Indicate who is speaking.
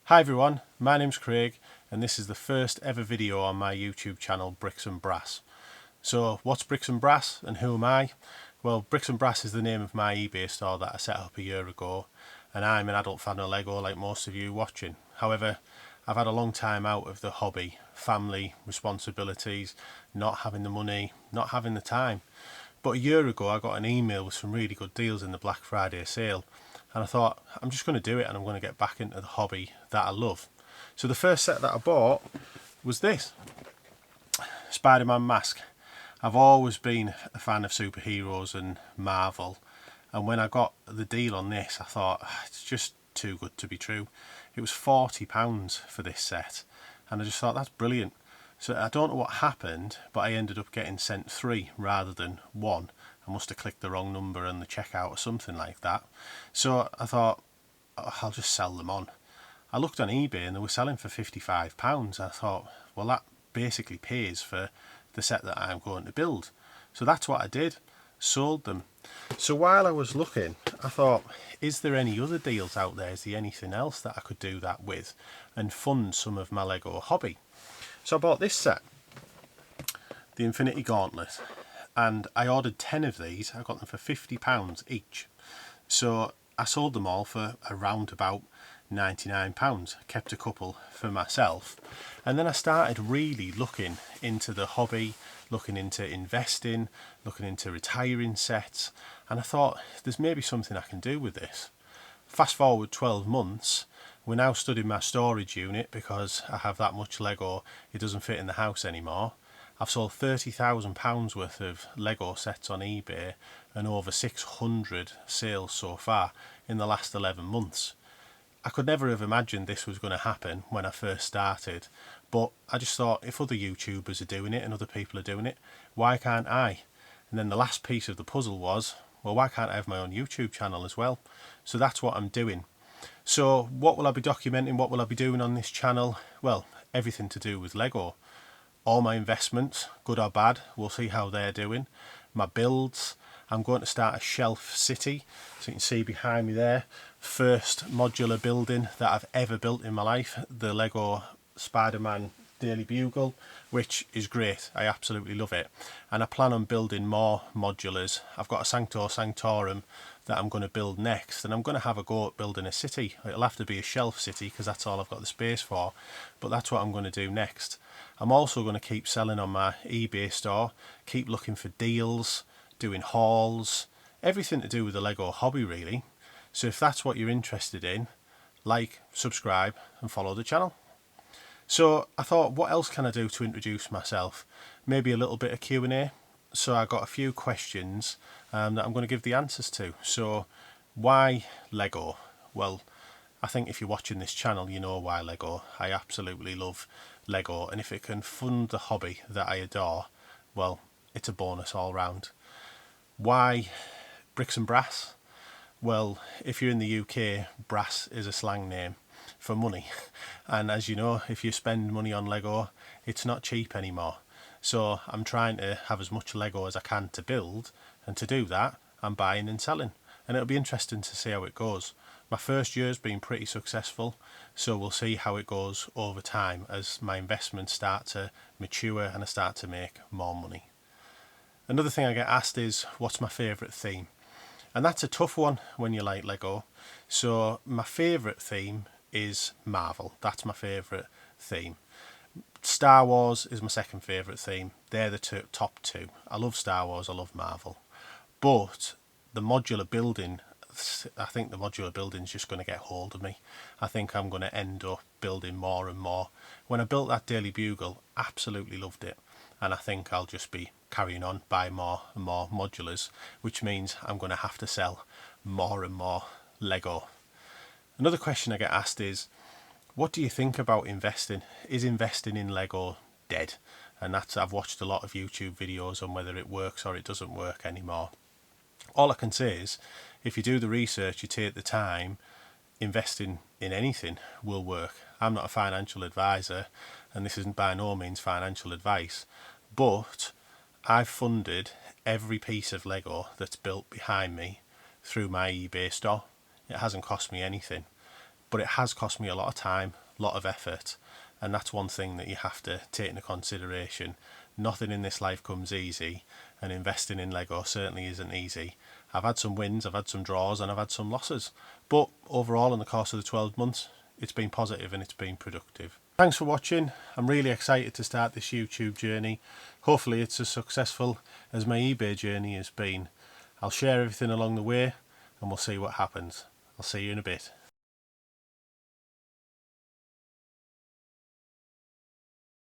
Speaker 1: Hi everyone, my name's Craig and this is the first ever video on my YouTube channel Bricks and Brass. So what's Bricks and Brass and who am I? Well, Bricks and Brass is the name of my eBay store that I set up a year ago, and I'm an adult fan of Lego like most of you watching. However, I've had a long time out of the hobby, family, responsibilities, not having the money, not having the time. But a year ago I got an email with some really good deals in the Black Friday sale, and I thought I'm just going to do it and I'm going to get back into the hobby that I love. So the first set that I bought was this Spider-Man mask. I've always been a fan of superheroes and Marvel, and when I got the deal on this I thought it's just too good to be true. It was £40 for this set and I just thought that's brilliant. So I don't know what happened, but I ended up getting sent 3 rather than 1. I must have clicked the wrong number on the checkout or something like that. So I thought, oh, I'll just sell them on. I looked on eBay and they were selling for £55. I thought, well, that basically pays for the set that I'm going to build. So that's what I did, sold them. So while I was looking, I thought, is there any other deals out there? Is there anything else that I could do that with and fund some of my Lego hobby? So I bought this set, the Infinity Gauntlet, and I ordered 10 of these. I got them for £50 each. So I sold them all for around about £99. Kept a couple for myself. And then I started really looking into the hobby, looking into investing, looking into retiring sets. And I thought, there's maybe something I can do with this. Fast forward 12 months, we're now studying my storage unit because I have that much Lego, it doesn't fit in the house anymore. I've sold £30,000 worth of Lego sets on eBay and over 600 sales so far in the last 11 months. I could never have imagined this was going to happen when I first started, but I just thought if other YouTubers are doing it and other people are doing it, why can't I? And then the last piece of the puzzle was, well, why can't I have my own YouTube channel as well? So that's what I'm doing. So what will I be documenting? What will I be doing on this channel? Well, everything to do with Lego. All my investments, good or bad, we'll see how they're doing. My builds, I'm going to start a shelf city, so you can see behind me there, first modular building that I've ever built in my life, the Lego Spider-Man Daily Bugle, which is great. I absolutely love it, and I plan on building more modulars. I've got a Sanctor Sanctorum that I'm going to build next, and I'm going to have a go at building a city. It'll have to be a shelf city because that's all I've got the space for, but that's what I'm going to do next. I'm also going to keep selling on my eBay store, keep looking for deals, doing hauls, everything to do with the Lego hobby really. So if that's what you're interested in, like, subscribe and follow the channel. So I thought, what else can I do to introduce myself? Maybe a little bit of Q&A. So I got a few questions that I'm going to give the answers to. So why Lego? Well, I think if you're watching this channel, you know why Lego. I absolutely love Lego, and if it can fund the hobby that I adore, well, it's a bonus all round. Why Bricks and Brass? Well, if you're in the UK, brass is a slang name for money, and as you know, if you spend money on Lego, it's not cheap anymore. So I'm trying to have as much Lego as I can to build, and to do that I'm buying and selling, and it'll be interesting to see how it goes. My first year's been pretty successful, so we'll see how it goes over time as my investments start to mature and I start to make more money. Another thing I get asked is, what's my favourite theme? And that's a tough one when you like Lego. So my favourite theme is Marvel. That's my favourite theme. Star Wars is my second favourite theme. They're the top two. I love Star Wars, I love Marvel. But the modular building, I think the modular building is just going to get hold of me. I think I'm going to end up building more and more. When I built that Daily Bugle, absolutely loved it. And I think I'll just be carrying on, buy more and more modulars, which means I'm going to have to sell more and more Lego. Another question I get asked is, what do you think about investing? Is investing in Lego dead? And that's, I've watched a lot of YouTube videos on whether it works or it doesn't work anymore. All I can say is, if you do the research, you take the time, investing in anything will work. I'm not a financial advisor, and this isn't by no means financial advice, but I've funded every piece of Lego that's built behind me through my eBay store. It hasn't cost me anything. but it has cost me a lot of time, a lot of effort, and that's one thing that you have to take into consideration. Nothing in this life comes easy, and investing in Lego certainly isn't easy. I've had some wins, I've had some draws, and I've had some losses, but overall in the course of the 12 months it's been positive and it's been productive. Thanks for watching. I'm really excited to start this YouTube journey. Hopefully it's as successful as my eBay journey has been. I'll share everything along the way and we'll see what happens. I'll see you in a bit.